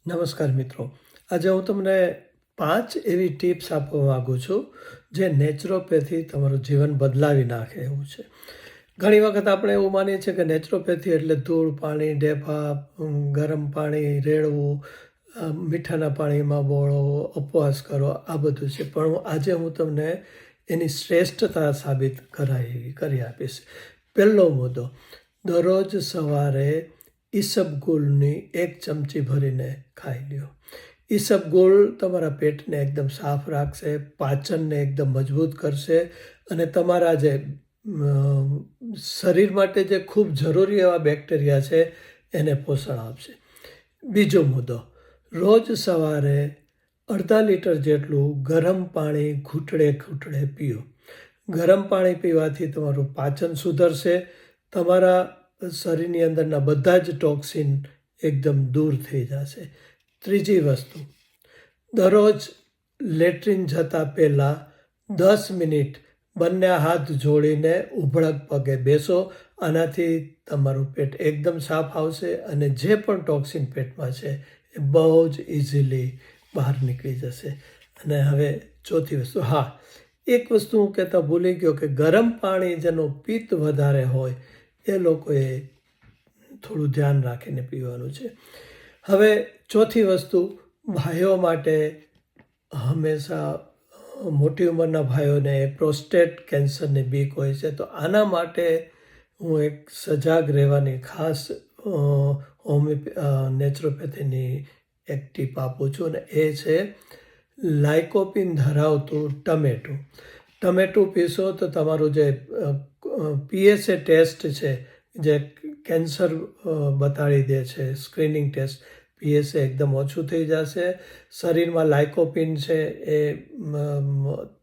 નમસ્કાર મિત્રો, આજે હું તમને 5 એવી ટિપ્સ આપવા માગું છું જે નેચરોપેથી તમારું જીવન બદલાવી નાખે એવું છે. ઘણી વખત આપણે એવું માનીએ છીએ કે નેચરોપેથી એટલે ધૂળ, પાણી, ઢેફા, ગરમ પાણી રેડવું, મીઠાના પાણીમાં બોળો, ઉપવાસ કરો, આ બધું છે. પણ આજે હું તમને એની શ્રેષ્ઠતા સાબિત કરી આપીશ. પહેલો મુદ્દો, દરરોજ સવારે ઈસબગુલની 1 ચમચી ભરીને ખાઈ લ્યો. ઈસબગુલ તમારા પેટને એકદમ સાફ રાખશે, પાચનને એકદમ મજબૂત કરશે અને તમારા જે શરીર માટે જે ખૂબ જરૂરી એવા બેક્ટેરિયા છે એને પોષણ આપશે. બીજો મુદ્દો, રોજ સવારે અડધા લીટર જેટલું ગરમ પાણી ઘૂંટડે પીઓ. ગરમ પાણી પીવાથી તમારું પાચન સુધરશે, તમારા શરીરની અંદરના બધા જ ટોક્સિન એકદમ દૂર થઈ જશે. ત્રીજી વસ્તુ, દરરોજ લેટ્રિન જતાં પહેલાં 10 મિનિટ બંને હાથ જોડીને ઉભળક પગે બેસો. આનાથી તમારું પેટ એકદમ સાફ આવશે અને જે પણ ટોક્સિન પેટમાં છે એ બહુ જ ઇઝીલી બહાર નીકળી જશે. અને હવે ચોથી વસ્તુ, એક વસ્તુ હું કહેતા ભૂલી ગયો કે ગરમ પાણી જેનો પિત્ત વધારે હોય એ લોકોએ થોડું ધ્યાન રાખીને પીવાનું છે. હવે ચોથી વસ્તુ, ભાઈઓ માટે હંમેશા મોટી ઉંમરના ભાઈઓને પ્રોસ્ટેટ કેન્સરની બીક હોય છે, તો આના માટે હું એક સજાગ રહેવાની ખાસ નેચરોપેથીની એક ટીપ આપું છું અને એ છે લાઇકોપિન ધરાવતું ટમેટું. ટમેટું પીશો તો તમારું જે PSA ટેસ્ટ છે, જે કેન્સર બતાડી દે છે, સ્ક્રીનિંગ ટેસ્ટ, PSA એકદમ ઓછું થઈ જશે. શરીરમાં લાઇકોપિન છે એ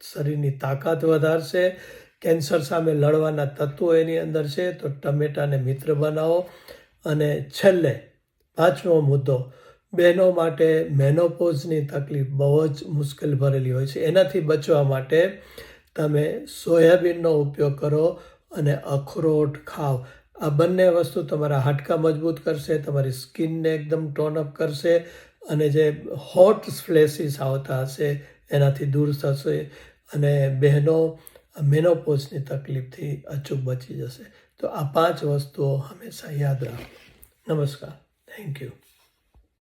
શરીરની તાકાત વધારશે. કેન્સર સામે લડવાના તત્વો એની અંદર છે, તો ટમેટાને મિત્ર બનાવો. અને છેલ્લે 5મો મુદ્દો, બહેનો માટે મેનોપોઝની તકલીફ બહુ જ મુશ્કેલ ભરેલી હોય છે. એનાથી બચવા માટે તમે સોયાબીનનો ઉપયોગ કરો અને અખરોટ ખાઓ. આ બંને વસ્તુ તમારા હાડકાં મજબૂત કરશે, તમારી સ્કિનને એકદમ ટોનઅપ કરશે અને જે હોટ ફ્લેસીસ આવતા હશે એનાથી દૂર થશે અને બહેનો મેનોપોઝની તકલીફથી અચૂક બચી જશે. તો આ 5 વસ્તુઓ હંમેશા યાદ રાખો. નમસ્કાર. Thank you.